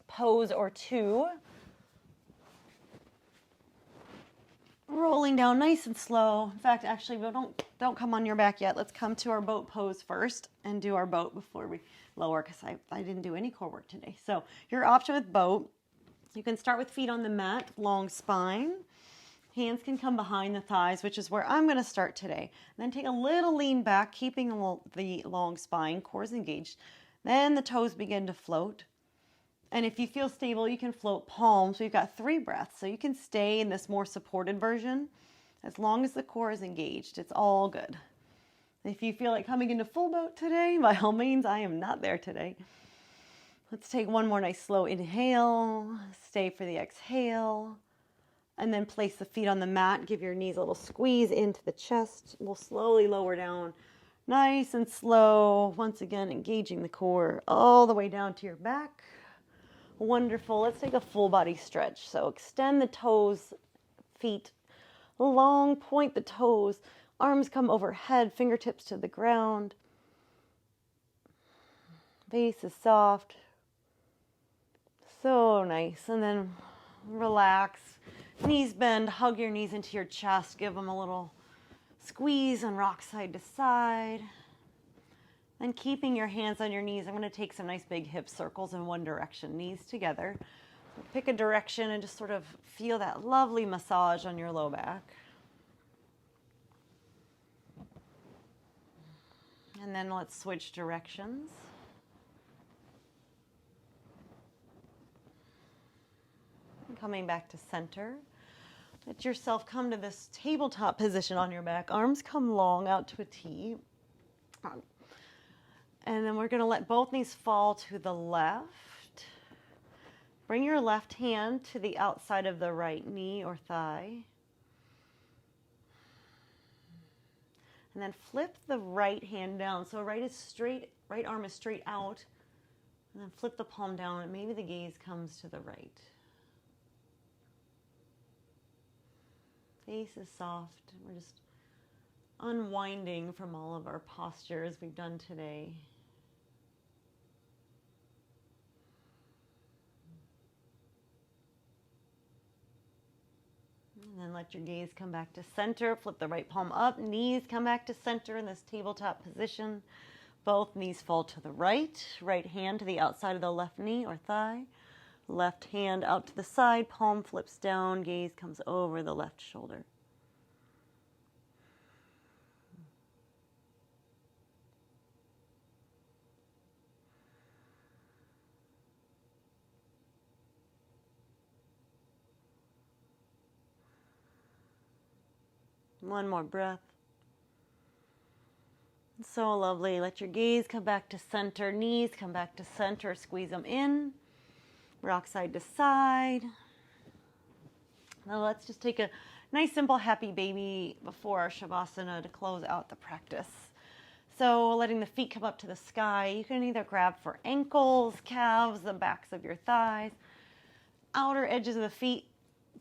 [SPEAKER 1] pose or two. Rolling down nice and slow. In fact, actually, don't come on your back yet. Let's come to our boat pose first and do our boat before we lower, because I didn't do any core work today. So your option with boat, you can start with feet on the mat, long spine. Hands can come behind the thighs, which is where I'm going to start today. And then take a little lean back, keeping the long spine, core's engaged. Then the toes begin to float. And if you feel stable, you can float palms. We've got 3 breaths, so you can stay in this more supported version. As long as the core is engaged, it's all good. If you feel like coming into full boat today, by all means, I am not there today. Let's take one more nice slow inhale. Stay for the exhale. And then place the feet on the mat. Give your knees a little squeeze into the chest. We'll slowly lower down Nice and slow. Once again, engaging the core all the way down to your back. Wonderful. Let's take a full body stretch. So extend the toes, feet long, point the toes, arms come overhead, fingertips to the ground. Face is soft. So nice. And then relax. Knees bend, hug your knees into your chest, give them a little squeeze and rock side to side. Then keeping your hands on your knees, I'm going to take some nice big hip circles in one direction, knees together. So pick a direction and just sort of feel that lovely massage on your low back. And then let's switch directions. Coming back to center. Let yourself come to this tabletop position on your back. Arms come long out to a T. And then we're going to let both knees fall to the left. Bring your left hand to the outside of the right knee or thigh. And then flip the right hand down. So right arm is straight out. And then flip the palm down and maybe the gaze comes to the right. Face is soft. We're just unwinding from all of our postures we've done today. And then let your gaze come back to center. Flip the right palm up. Knees come back to center in this tabletop position. Both knees fall to the right. Right hand to the outside of the left knee or thigh. Left hand out to the side. Palm flips down. Gaze comes over the left shoulder. One more breath. So lovely. Let your gaze come back to center. Knees come back to center. Squeeze them in. Rock side to side. Now let's just take a nice, simple, happy baby before our Shavasana to close out the practice. So letting the feet come up to the sky. You can either grab for ankles, calves, the backs of your thighs, outer edges of the feet.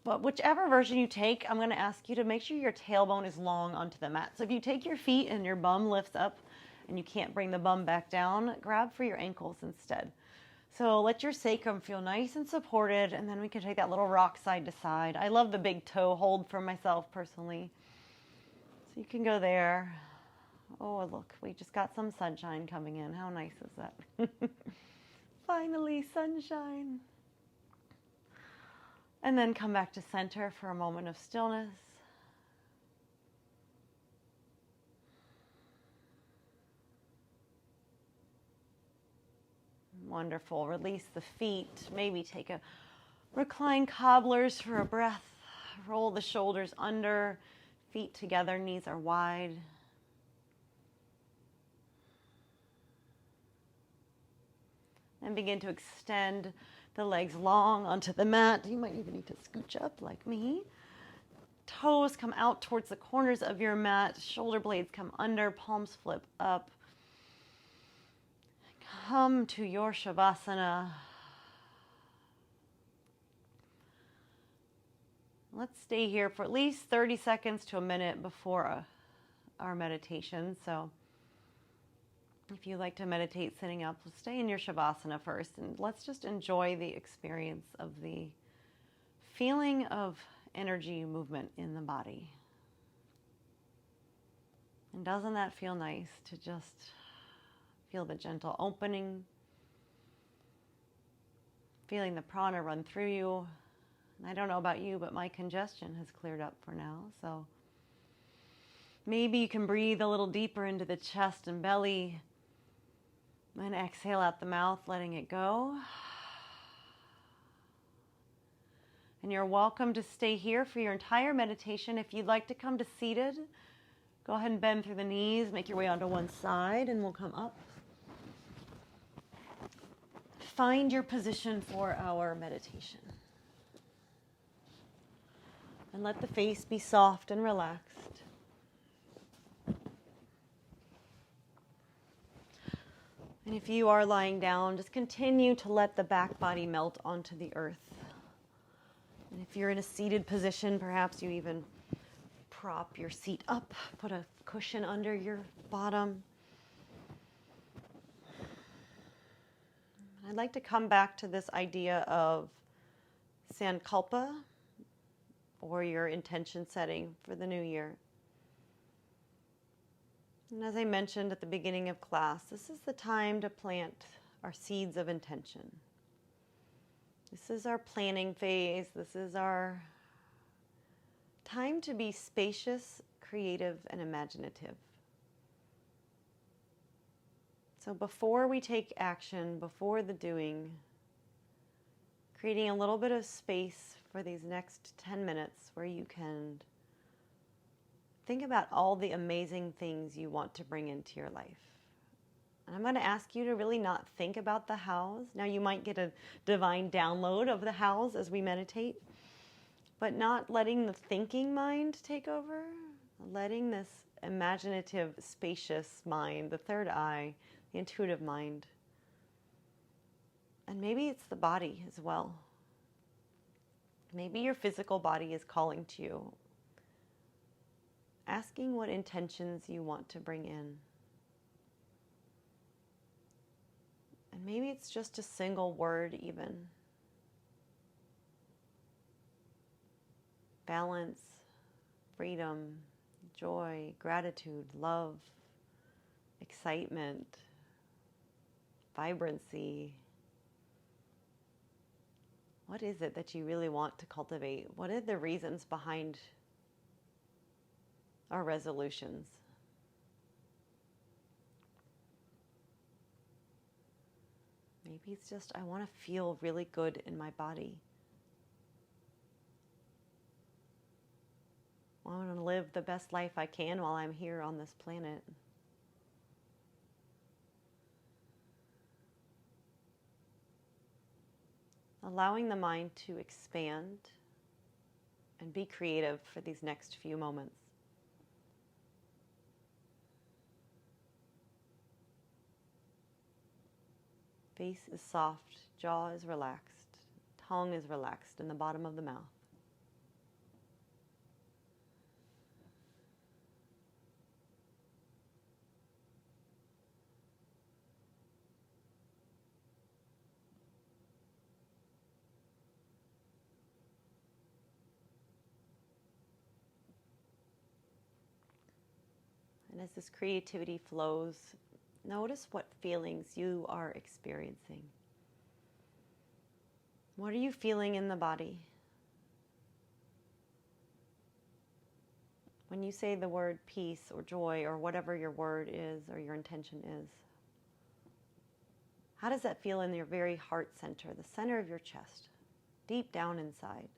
[SPEAKER 1] But whichever version you take, I'm going to ask you to make sure your tailbone is long onto the mat. So if you take your feet and your bum lifts up and you can't bring the bum back down, grab for your ankles instead. So let your sacrum feel nice and supported, and then we can take that little rock side to side. I love the big toe hold for myself personally. So you can go there. Oh, look, we just got some sunshine coming in. How nice is that? Finally, sunshine. And then come back to center for a moment of stillness. Wonderful. Release the feet. Maybe take a recline cobblers for a breath. Roll the shoulders under, feet together, knees are wide. And begin to extend the legs long onto the mat. You might even need to scooch up like me. Toes come out towards the corners of your mat. Shoulder blades come under. Palms flip up. Come to your Shavasana. Let's stay here for at least 30 seconds to a minute before our meditation. So if you like to meditate sitting up, stay in your Shavasana first, and let's just enjoy the experience of the feeling of energy movement in the body. And doesn't that feel nice to just feel the gentle opening, feeling the prana run through you? And I don't know about you, but my congestion has cleared up for now, so maybe you can breathe a little deeper into the chest and belly. And exhale out the mouth, letting it go. And you're welcome to stay here for your entire meditation. If you'd like to come to seated, go ahead and bend through the knees, make your way onto one side, and we'll come up. Find your position for our meditation. And let the face be soft and relaxed. If you are lying down, just continue to let the back body melt onto the earth. And if you're in a seated position, perhaps you even prop your seat up, put a cushion under your bottom. I'd like to come back to this idea of sankalpa, or your intention setting for the new year. And as I mentioned at the beginning of class, this is the time to plant our seeds of intention. This is our planning phase. This is our time to be spacious, creative, and imaginative. So before we take action, before the doing, creating a little bit of space for these next 10 minutes where you can think about all the amazing things you want to bring into your life. And I'm going to ask you to really not think about the hows. Now you might get a divine download of the hows as we meditate, but not letting the thinking mind take over, letting this imaginative, spacious mind, the third eye, the intuitive mind. And maybe it's the body as well. Maybe your physical body is calling to you, asking what intentions you want to bring in. And maybe it's just a single word even. Balance, freedom, joy, gratitude, love, excitement, vibrancy. What is it that you really want to cultivate? What are the reasons behind our resolutions? Maybe it's just, I want to feel really good in my body. I want to live the best life I can while I'm here on this planet. Allowing the mind to expand and be creative for these next few moments. Face is soft, jaw is relaxed, tongue is relaxed in the bottom of the mouth. And as this creativity flows, notice what feelings you are experiencing. What are you feeling in the body? When you say the word peace or joy or whatever your word is or your intention is, how does that feel in your very heart center, the center of your chest, deep down inside?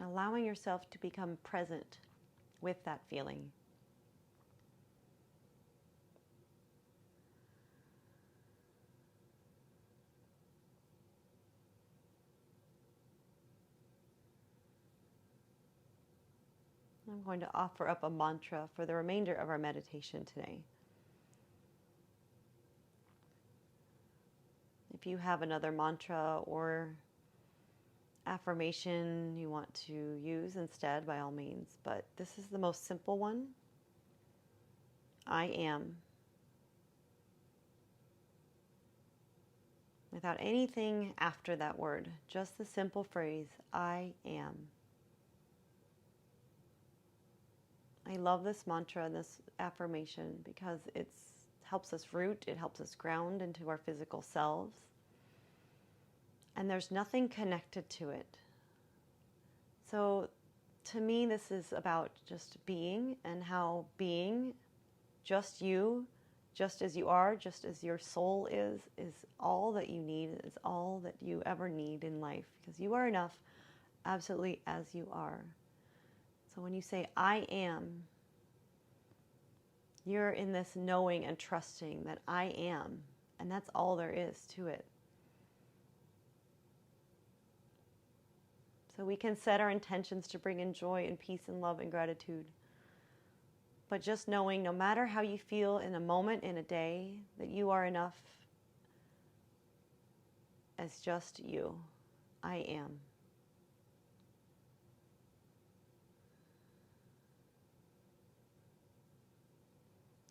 [SPEAKER 1] Allowing yourself to become present with that feeling. I'm going to offer up a mantra for the remainder of our meditation today. If you have another mantra or affirmation you want to use instead, by all means, but this is the most simple one. I am. Without anything after that word, just the simple phrase, I am. I love this mantra and this affirmation because it helps us root, it helps us ground into our physical selves. And there's nothing connected to it. So to me, this is about just being, and how being, just you, just as you are, just as your soul is all that you need, is all that you ever need in life. Because you are enough absolutely as you are. So when you say, I am, you're in this knowing and trusting that I am. And that's all there is to it. So we can set our intentions to bring in joy and peace and love and gratitude. But just knowing, no matter how you feel in a moment, in a day, that you are enough as just you. I am.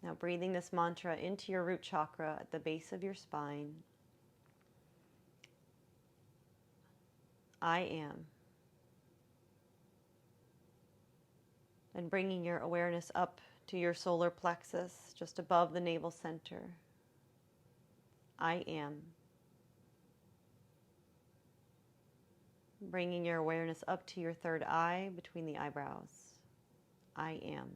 [SPEAKER 1] Now breathing this mantra into your root chakra at the base of your spine. I am. And bringing your awareness up to your solar plexus, just above the navel center. I am. Bringing your awareness up to your third eye, between the eyebrows. I am.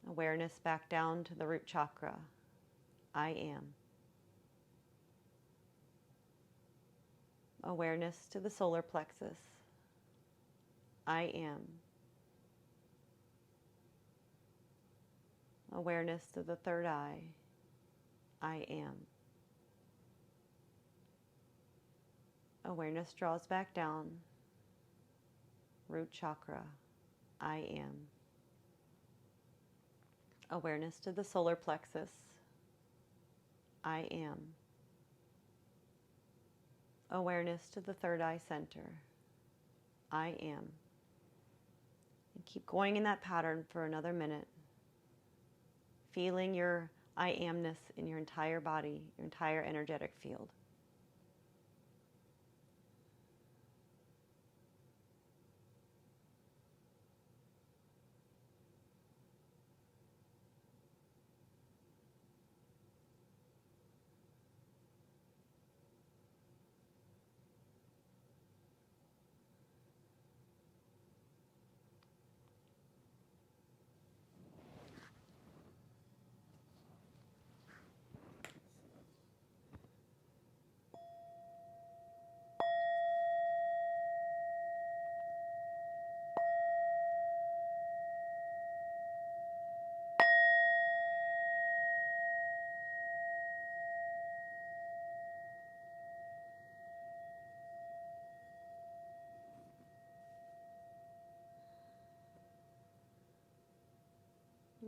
[SPEAKER 1] Awareness back down to the root chakra. I am. Awareness to the solar plexus. I am. Awareness to the third eye. I am. Awareness draws back down. Root chakra. I am. Awareness to the solar plexus. I am. Awareness to the third eye center. I am. And keep going in that pattern for another minute. Feeling your I amness in your entire body, your entire energetic field.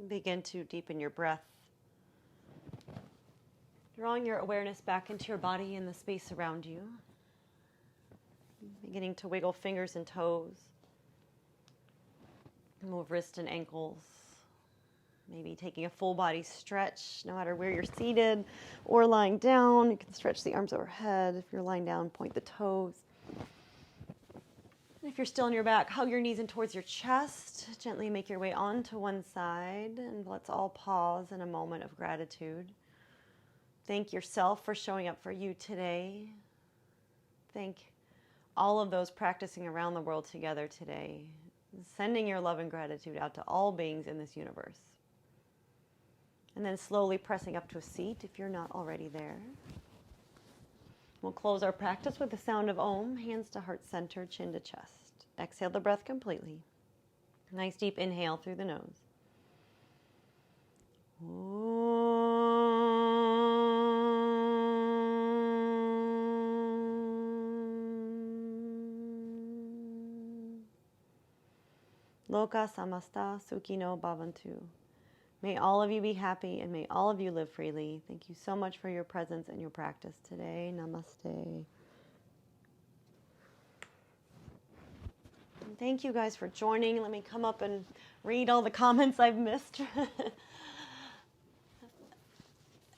[SPEAKER 1] Begin to deepen your breath. Drawing your awareness back into your body and the space around you. Beginning to wiggle fingers and toes. Move wrists and ankles. Maybe taking a full body stretch, no matter where you're seated or lying down. You can stretch the arms overhead. If you're lying down, point the toes. If you're still on your back, hug your knees in towards your chest. Gently make your way onto one side, and let's all pause in a moment of gratitude. Thank yourself for showing up for you today. Thank all of those practicing around the world together today. Sending your love and gratitude out to all beings in this universe. And then slowly pressing up to a seat if you're not already there. We'll close our practice with the sound of Om, hands to heart center, chin to chest. Exhale the breath completely. Nice deep inhale through the nose. Loka samasta sukhino bhavantu. May all of you be happy and may all of you live freely. Thank you so much for your presence and your practice today. Namaste. And thank you guys for joining. Let me come up and read all the comments I've missed.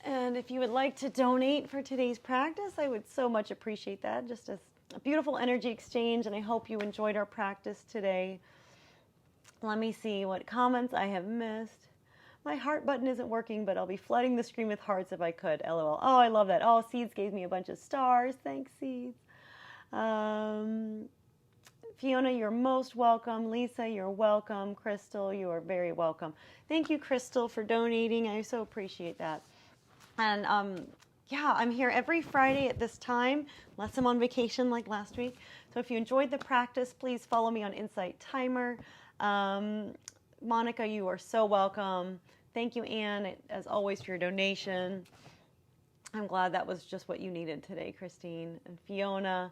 [SPEAKER 1] And if you would like to donate for today's practice, I would so much appreciate that. Just as a beautiful energy exchange, and I hope you enjoyed our practice today. Let me see what comments I have missed. My heart button isn't working, but I'll be flooding the screen with hearts if I could. LOL. Oh, I love that. Oh, Seeds gave me a bunch of stars. Thanks, Seeds. Fiona, you're most welcome. Lisa, you're welcome. Crystal, you are very welcome. Thank you, Crystal, for donating. I so appreciate that. And yeah, I'm here every Friday at this time, unless I'm on vacation like last week. So if you enjoyed the practice, please follow me on Insight Timer. Monica, you are so welcome. Thank you, Anne, as always, for your donation. I'm glad that was just what you needed today, Christine. And Fiona,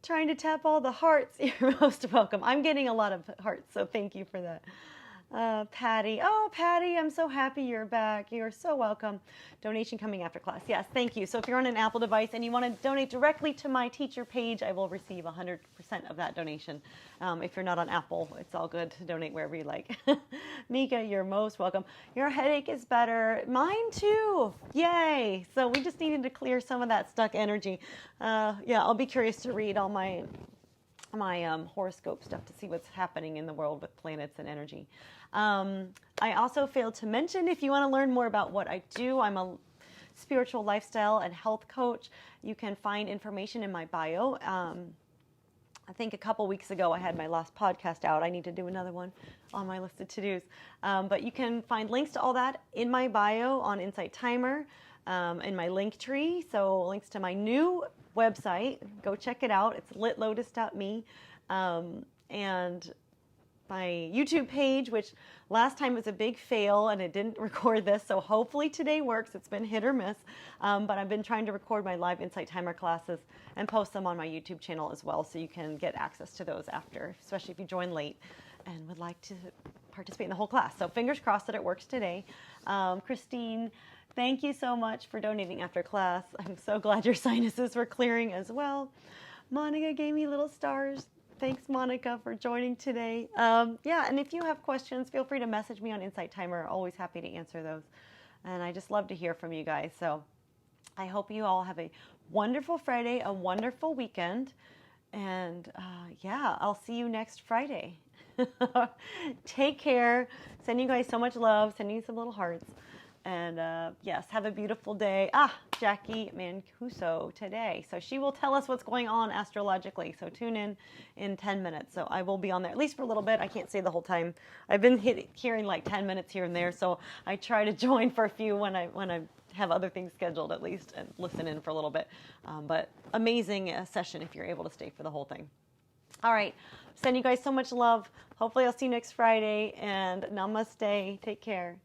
[SPEAKER 1] trying to tap all the hearts. You're most welcome. I'm getting a lot of hearts, so thank you for that. Patty. Oh, Patty, I'm so happy you're back. You're so welcome. Donation coming after class. Yes, thank you. So if you're on an Apple device and you want to donate directly to my teacher page, I will receive 100% of that donation. If you're not on Apple, it's all good to donate wherever you like. Mika, you're most welcome. Your headache is better. Mine too. Yay. So we just needed to clear some of that stuck energy. Yeah, I'll be curious to read all my horoscope stuff to see what's happening in the world with planets and energy. I also failed to mention, if you want to learn more about what I do, I'm a spiritual lifestyle and health coach. You can find information in my bio. I think a couple weeks ago I had my last podcast out. I need to do another one on my list of to-dos. But you can find links to all that in my bio on Insight Timer, in my link tree. So links to my new website. Go check it out. It's litlotus.me. And my YouTube page, which last time was a big fail and it didn't record this. So hopefully today works. It's been hit or miss. But I've been trying to record my live Insight Timer classes and post them on my YouTube channel as well. So you can get access to those after, especially if you join late and would like to participate in the whole class. So fingers crossed that it works today. Christine, thank you so much for donating after class. I'm so glad your sinuses were clearing as well. Monica gave me little stars. Thanks, Monica, for joining today. Yeah, and if you have questions, feel free to message me on Insight Timer. Always happy to answer those. And I just love to hear from you guys. So I hope you all have a wonderful Friday, a wonderful weekend. And yeah, I'll see you next Friday. Take care. Send you guys so much love. Send you some little hearts. And yes, have a beautiful day. Jackie Mancuso today. So she will tell us what's going on astrologically. So tune in 10 minutes. So I will be on there, at least for a little bit. I can't say the whole time. I've been hearing like 10 minutes here and there. So I try to join for a few when I have other things scheduled at least and listen in for a little bit. But amazing session if you're able to stay for the whole thing. All right. Send you guys so much love. Hopefully I'll see you next Friday. And namaste. Take care.